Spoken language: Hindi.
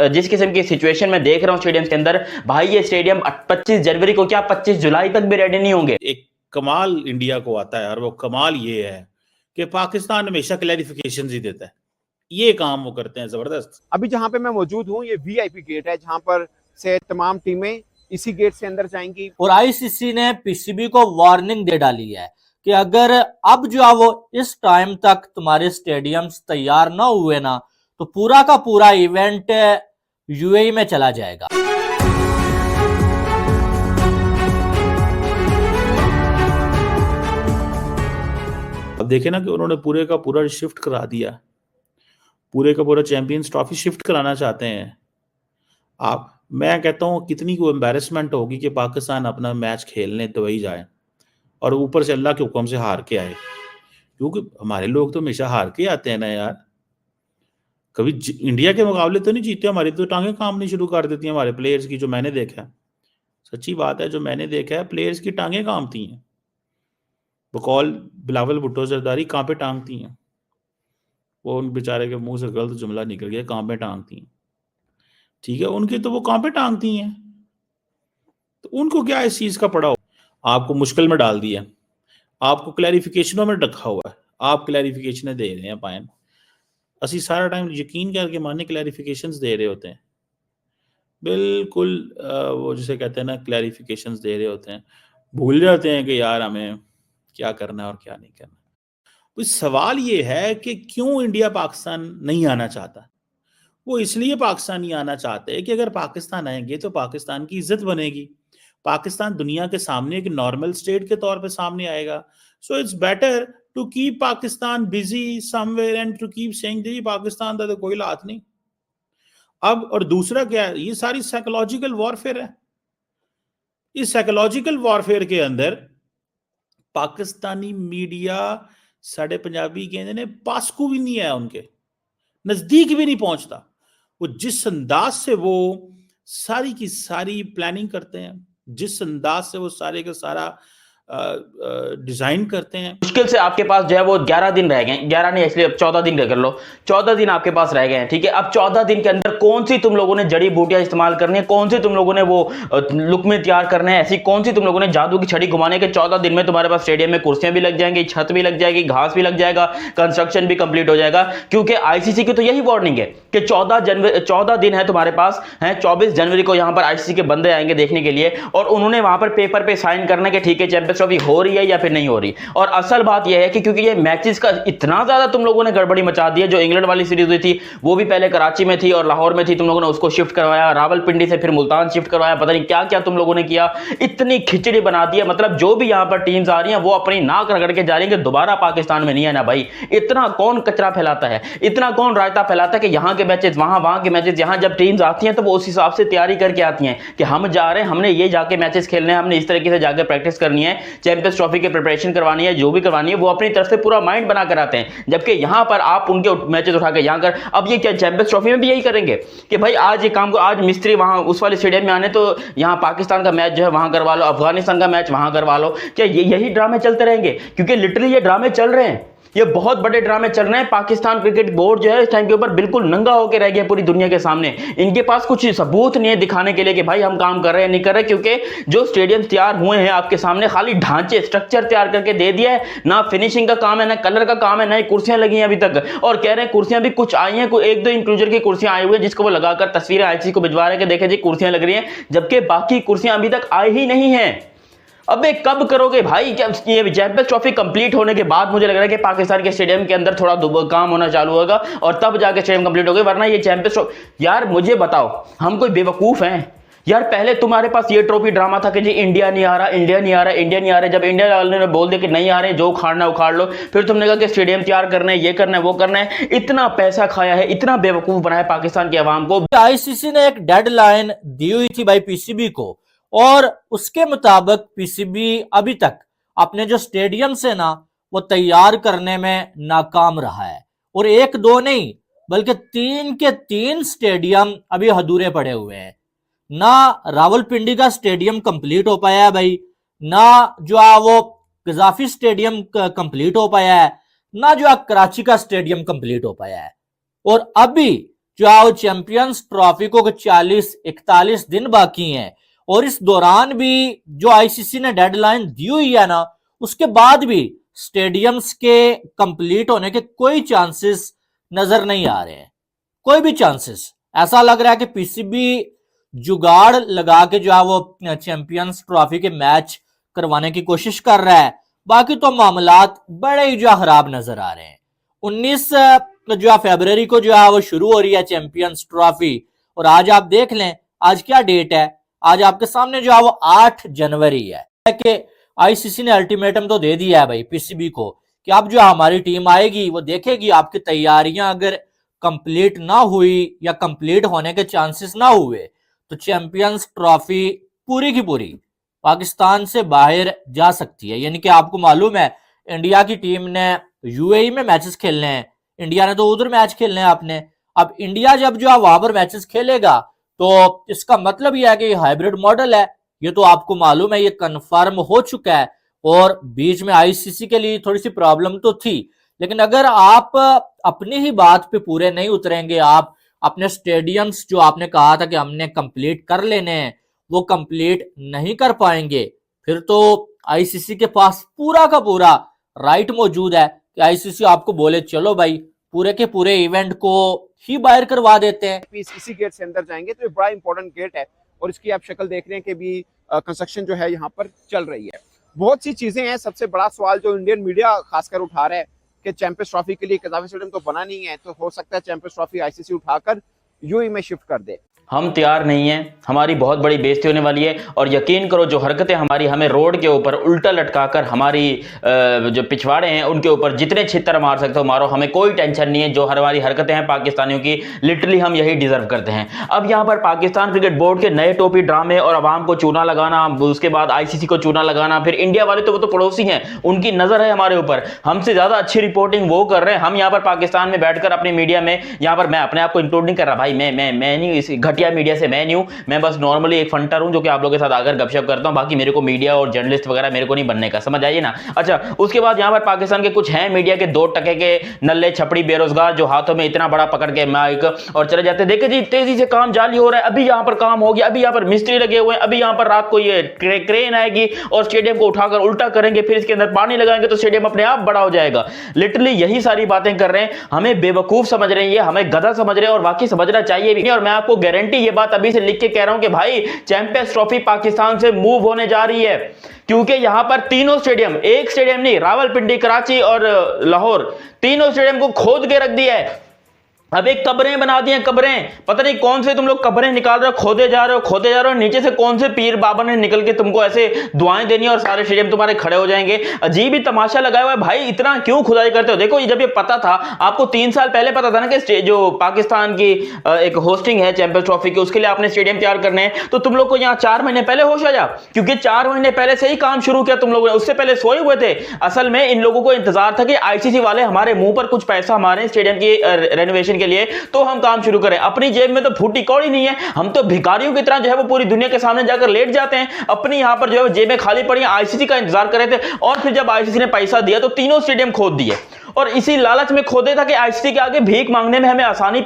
जिस किस्म की सिचुएशन में देख रहा हूँ स्टेडियम के अंदर, भाई ये स्टेडियम 25 जनवरी को क्या 25 जुलाई तक भी रेडी नहीं होंगे। एक कमाल इंडिया को आता है और वो कमाल ये है कि पाकिस्तान हमेशा क्लैरिफिकेशन ही देता है, ये काम वो करते हैं जबरदस्त। अभी जहां पे मैं मौजूद हूं ये वीआईपी गेट है जहां पर से तमाम टीमें इसी गेट से अंदर जाएंगी। और आईसीसी ने पीसीबी को वार्निंग दे डाली है कि अगर अब जो है वो इस टाइम तक तुम्हारे स्टेडियम्स तैयार ना हुए ना तो पूरा का पूरा इवेंट यूएई में चला जाएगा। अब देखे ना कि उन्होंने पूरे का पूरा शिफ्ट करा दिया, पूरे का पूरा चैंपियंस ट्रॉफी शिफ्ट कराना चाहते हैं। मैं कहता हूँ कितनी को एम्बैरेसमेंट होगी कि पाकिस्तान अपना मैच खेलने तो वही जाए और ऊपर से अल्लाह के हुक्म से हार के आए, क्योंकि हमारे लोग तो हमेशा हार के आते हैं ना यार। कभी इंडिया के मुकाबले तो नहीं जीते, हमारी तो टांगे काम नहीं शुरू कर देती हैं हमारे प्लेयर्स की। जो मैंने देखा है, सच्ची बात है, जो मैंने देखा है प्लेयर्स की टांगे कांपती हैं। बकौल बिलावल भुट्टो जरदारी कहाँ पे टांगती हैं, वो उन बेचारे के मुंह से गलत जुमला निकल गया, कहाँ पे टांगती हैं। ठीक है, उनकी तो वो कहाँ पे टांगती हैं, तो उनको क्या इस चीज का पड़ा हो। आपको मुश्किल में डाल दिया, आपको क्लैरिफिकेशनों में रखा हुआ है, आप क्लैरिफिकेशन दे रहे हैं पायन। असी सारा टाइम यकीन करके माने क्लैरिफिकेशंस दे रहे होते हैं, बिल्कुल वो जिसे कहते हैं ना क्लैरिफिकेशंस दे रहे होते हैं, भूल जाते हैं कि यार हमें क्या करना है और क्या नहीं करना। तो सवाल ये है कि क्यों इंडिया पाकिस्तान नहीं आना चाहता। वो इसलिए पाकिस्तान नहीं आना चाहते कि अगर पाकिस्तान आएंगे तो पाकिस्तान की इज्जत बनेगी, पाकिस्तान दुनिया के सामने एक नॉर्मल स्टेट के तौर पे सामने आएगा। So it's better to keep Pakistan busy somewhere and to keep saying जी पाकिस्तान का तो कोई हाथ नहीं। अब और दूसरा क्या है, ये सारी साइकोलॉजिकल वॉरफेयर है। इस साइकोलॉजिकल वॉरफेयर के अंदर पाकिस्तानी मीडिया साढ़े पंजाबी कहते ने पासकू भी नहीं है, उनके नजदीक भी नहीं पहुंचता। वो जिस अंदाज से वो सारी की सारी प्लानिंग करते हैं, जिस अंदाज से वो सारे का सारा डिजाइन करते हैं। मुश्किल से आपके पास जो है वो 11 दिन रह गए, 11 नहीं इसलिए 14 दिन कर लो, 14 दिन आपके पास रह गए हैं। ठीक है, अब 14 दिन के अंदर कौन सी तुम लोगों ने जड़ी बूटियां इस्तेमाल करनी है, कौन सी तुम लोगों ने वो लुक में तैयार करने हैं, ऐसी कौन सी तुम लोगों ने जादू की छड़ी घुमाने के 14 दिन में तुम्हारे पास स्टेडियम में कुर्सियां भी लग जाएंगी, छत भी लग जाएगी, घास भी लग जाएगा, कंस्ट्रक्शन भी कंप्लीट हो जाएगा। क्योंकि आईसीसी की तो यही वार्निंग है कि 14 दिन है तुम्हारे पास है। 24 जनवरी को यहां पर आईसीसी के बंदे आएंगे देखने के लिए और उन्होंने वहां पर पेपर पे साइन करना कि ठीक है चैंपियंस ट्रॉफी हो रही है या फिर नहीं हो रही। और असल बात यह है कि क्योंकि ये मैचेस का इतना ज्यादा तुम लोगों ने गड़बड़ी मचा दी है, जो इंग्लैंड वाली सीरीज हुई थी वो भी पहले कराची में थी और लाहौर में थी, तुम लोगों ने उसको शिफ्ट करवाया, रावलपिंडी से फिर मुल्तान शिफ्ट करवाया, पता नहीं क्या क्या तुम लोगों ने किया, इतनी खिचड़ी बना दी है। मतलब जो भी यहां पर टीम्स आ रही हैं वो अपनी नाक रगड़ के जा रही है कि दोबारा पाकिस्तान में नहीं आना। भाई इतना कौन कचरा फैलाता है, इतना कौन रायता फैलाता है कि यहां के मैचेस वहां के मैचेस यहां जब टीम्स आती हैं तो वो उस हिसाब से तैयारी करके आती हैं कि हम जा रहे हैं, हमने ये जाके मैचेस खेलने हैं, हमने इस तरीके से जाकर प्रैक्टिस करनी है, चैंपियंस ट्रॉफी की प्रिपरेशन करवानी है, जो भी करवानी है वो अपनी तरफ से पूरा माइंड बना कर आते हैं। जबकि यहां पर आप उनके मैचेस उठा के यहां कर, अब ये क्या चैंपियंस ट्रॉफी में भी यही करेंगे कि भाई आज ये काम को, आज मिस्त्री वहां उस वाले स्टेडियम में आने तो यहां पाकिस्तान का मैच जो है वहां करवा लो, अफगानिस्तान का मैच वहां करवा लो। क्या यही ड्रामे चलते रहेंगे? क्योंकि लिटरली ये ड्रामे चल रहे हैं, ये बहुत बड़े ड्रामे चल रहे हैं। पाकिस्तान क्रिकेट बोर्ड जो है इस टाइम के ऊपर बिल्कुल नंगा होकर रह गया पूरी दुनिया के सामने। इनके पास कुछ सबूत नहीं है दिखाने के लिए कि भाई हम काम कर रहे हैं नहीं कर रहे, क्योंकि जो स्टेडियम तैयार हुए हैं आपके सामने खाली ढांचे स्ट्रक्चर तैयार करके दे दिया है, ना फिनिशिंग का काम है, ना कलर का काम है, ना ही कुर्सियां लगी हैं अभी तक। और कह रहे हैं कुर्सियां भी कुछ आई हैं, कोई एक दो इंक्लूजर की कुर्सियां आई हुई है जिसको वो लगाकर तस्वीरें आईसीसी को भिजवा रहे हैं कि देखें जी कुर्सियां लग रही हैं, जबकि बाकी कुर्सियां अभी तक आई ही नहीं है। अबे कब करोगे भाई? क्या ये चैंपियंस ट्रॉफी कंप्लीट होने के बाद मुझे लग रहा है कि पाकिस्तान के स्टेडियम के अंदर थोड़ा काम होना चालू होगा और तब जाके स्टेडियम कंप्लीट होगा, वरना ये चैंपियंस ट्रॉफी, यार मुझे बताओ हम कोई बेवकूफ हैं यार? पहले तुम्हारे पास ये ट्रॉफी ड्रामा था कि जी इंडिया नहीं आ रहा, इंडिया नहीं आ रहा, इंडिया नहीं आ रहा। जब इंडिया वाले ने बोल दिया कि नहीं आ रहे, जो उखाड़ना उखाड़ लो, फिर तुमने कहा कि स्टेडियम तैयार करना है, ये करना है, वो करना है। इतना पैसा खाया है, इतना बेवकूफ बनाया पाकिस्तान की आवाम को। आईसीसी ने एक डेडलाइन दी हुई थी भाई पीसीबी को, और उसके मुताबिक पीसीबी अभी तक अपने जो स्टेडियम से ना वो तैयार करने में नाकाम रहा है। और एक दो नहीं बल्कि 3 के 3 स्टेडियम अभी अधूरे पड़े हुए हैं। ना रावलपिंडी का स्टेडियम कंप्लीट हो पाया है भाई, ना जो है वो गजाफी स्टेडियम कंप्लीट हो पाया है, ना जो है कराची का स्टेडियम कंप्लीट हो पाया है। और अभी जो है वो चैंपियंस ट्रॉफी को 40-41 दिन बाकी हैं, और इस दौरान भी जो आईसीसी ने डेडलाइन दी हुई है ना, उसके बाद भी स्टेडियम्स के कंप्लीट होने के कोई चांसेस नजर नहीं आ रहे हैं, कोई भी चांसेस। ऐसा लग रहा है कि पीसीबी जुगाड़ लगा के जो है वो चैंपियंस ट्रॉफी के मैच करवाने की कोशिश कर रहा है। बाकी तो मामलात बड़े ही जो है खराब नजर आ रहे हैं। 19 जो है फरवरी को जो है वो शुरू हो रही है चैंपियंस ट्रॉफी, और आज आप देख लें आज क्या डेट है, आज आपके सामने जो है वो 8 जनवरी है कि आईसीसी ने अल्टीमेटम तो दे दिया है भाई पीसीबी को कि अब जो हमारी टीम आएगी वो देखेगी आपकी तैयारियां अगर कंप्लीट ना हुई या कंप्लीट होने के चांसेस ना हुए तो चैंपियंस ट्रॉफी पूरी की पूरी पाकिस्तान से बाहर जा सकती है। यानी कि आपको मालूम है इंडिया की टीम ने यूएई में मैचेस खेलने हैं, इंडिया ने तो उधर मैच खेलने हैं अपने। अब इंडिया जब जो है वहां पर मैचेस खेलेगा तो इसका मतलब यह है कि हाइब्रिड मॉडल है, ये तो आपको मालूम है, ये कंफर्म हो चुका है। और बीच में आईसीसी के लिए थोड़ी सी प्रॉब्लम तो थी, लेकिन अगर आप अपनी ही बात पे पूरे नहीं उतरेंगे, आप अपने स्टेडियम्स जो आपने कहा था कि हमने कंप्लीट कर लेने हैं वो कंप्लीट नहीं कर पाएंगे, फिर तो आईसीसी के पास पूरा का पूरा राइट मौजूद है कि आईसीसी आपको बोले चलो भाई पूरे के पूरे इवेंट को ही बाहर करवा देते हैं। इसी गेट से अंदर जाएंगे तो ये बड़ा इंपॉर्टेंट गेट है, और इसकी आप शक्ल देख रहे हैं कि भी कंस्ट्रक्शन जो है यहाँ पर चल रही है। बहुत सी चीजें हैं। सबसे बड़ा सवाल जो इंडियन मीडिया खासकर उठा रहा है कि चैंपियंस ट्रॉफी के लिए कज़ाफ़ी स्टेडियम तो बना नहीं है, तो हो सकता है चैंपियंस ट्रॉफी आईसीसी उठाकर यूएई में शिफ्ट कर दे। हम तैयार नहीं हैं, हमारी बहुत बड़ी बेइज्जती होने वाली है। और यकीन करो जो हरकतें हमारी हमें रोड के ऊपर उल्टा लटकाकर हमारी जो पिछवाड़े हैं उनके ऊपर जितने छितर मार सकते हो मारो, हमें कोई टेंशन नहीं है। जो हमारी हरकतें हैं पाकिस्तानियों की, लिटरली हम यही डिजर्व करते हैं। अब यहाँ पर पाकिस्तान क्रिकेट बोर्ड के नए टोपी ड्रामे और अवाम को चूना लगाना, उसके बाद आईसीसी को चूना लगाना, फिर इंडिया वाले तो वो तो पड़ोसी हैं, उनकी नजर है हमारे ऊपर, हमसे ज्यादा अच्छी रिपोर्टिंग वो कर रहे हैं। हम यहाँ पर पाकिस्तान में बैठकर अपनी मीडिया में, यहाँ पर मैं अपने आप को इंक्लूड नहीं कर रहा भाई, मैं नहीं, इस घटिया मीडिया से मैं नहीं हूं, मैं बस नॉर्मली एक फंटर हूं जो कि आप लोगों के साथ आकर गपशप करता हूं। बाकी मेरे को मीडिया और जर्नलिस्ट वगैरह मेरे को नहीं बनने का, समझ आइए ना। अच्छा, उसके बाद यहां पर पाकिस्तान के कुछ हैं मीडिया के 2 टके के नल्ले छपड़ी बेरोजगार जो हाथों में इतना बड़ा पकड़ के माइक और चले जाते, देखे जी तेजी से काम जारी हो रहा है, अभी यहां पर काम हो गया, अभी यहां पर मिस्त्री लगे हुए हैं, अभी यहां पर रात को ये क्रेन आएगी और स्टेडियम को उठाकर उल्टा करेंगे, फिर इसके अंदर पानी लगाएंगे तो स्टेडियम अपने आप बड़ा हो जाएगा। लिटरली यही सारी बातें कर रहे हैं, हमें बेवकूफ समझ रहे हैं, हमें गधा समझ रहे हैं, और बाकी समझना चाहिए भी। और मैं आपको गारंटी ये बात अभी से लिख के कह रहा हूं कि भाई चैंपियंस ट्रॉफी पाकिस्तान से मूव होने जा रही है, क्योंकि यहां पर तीनों स्टेडियम, एक स्टेडियम नहीं, रावलपिंडी, कराची और लाहौर, तीनों स्टेडियम को खोद के रख दिया है। अब एक कब्रें बना दी हैं, कब्रें, पता नहीं कौन से तुम लोग कब्रें निकाल रहे हो, खोदे जा रहे हो, नीचे से कौन से पीर बाबा ने निकल के तुमको ऐसे दुआएं देनी और सारे स्टेडियम तुम्हारे खड़े हो जाएंगे। अजीब ही तमाशा लगाया हुआ है भाई, इतना क्यों खुदाई करते हो। देखो जब ये पता था आपको, 3 साल पहले पता था ना कि जो पाकिस्तान की एक होस्टिंग है चैंपियंस ट्रॉफी की, उसके लिए आपने स्टेडियम तैयार करने हैं, तो तुम लोग को यहाँ 4 महीने पहले होश आया, क्योंकि 4 महीने पहले से ही काम शुरू किया तुम लोगों ने, उससे पहले सोए हुए थे। असल में इन लोगों को इंतजार था कि आईसीसी वाले हमारे मुंह पर कुछ पैसा हमारे स्टेडियम की रेनोवेशन के लिए, तो हम काम शुरू करें। अपनी जेब में तो फूटी कौड़ी नहीं है, हम तो भिखारियों की तरह जो है वो पूरी दुनिया के सामने जाकर लेट जाते हैं, अपनी यहां पर जो है जेबें खाली पड़ी, आईसीसी का इंतजार कर रहे थे। और फिर जब आईसीसी ने पैसा दिया तो तीनों स्टेडियम खोद दिए, और इसी लालच में खोदे था कि आईसीसी के आगे भीख मांगने में हमें आसानी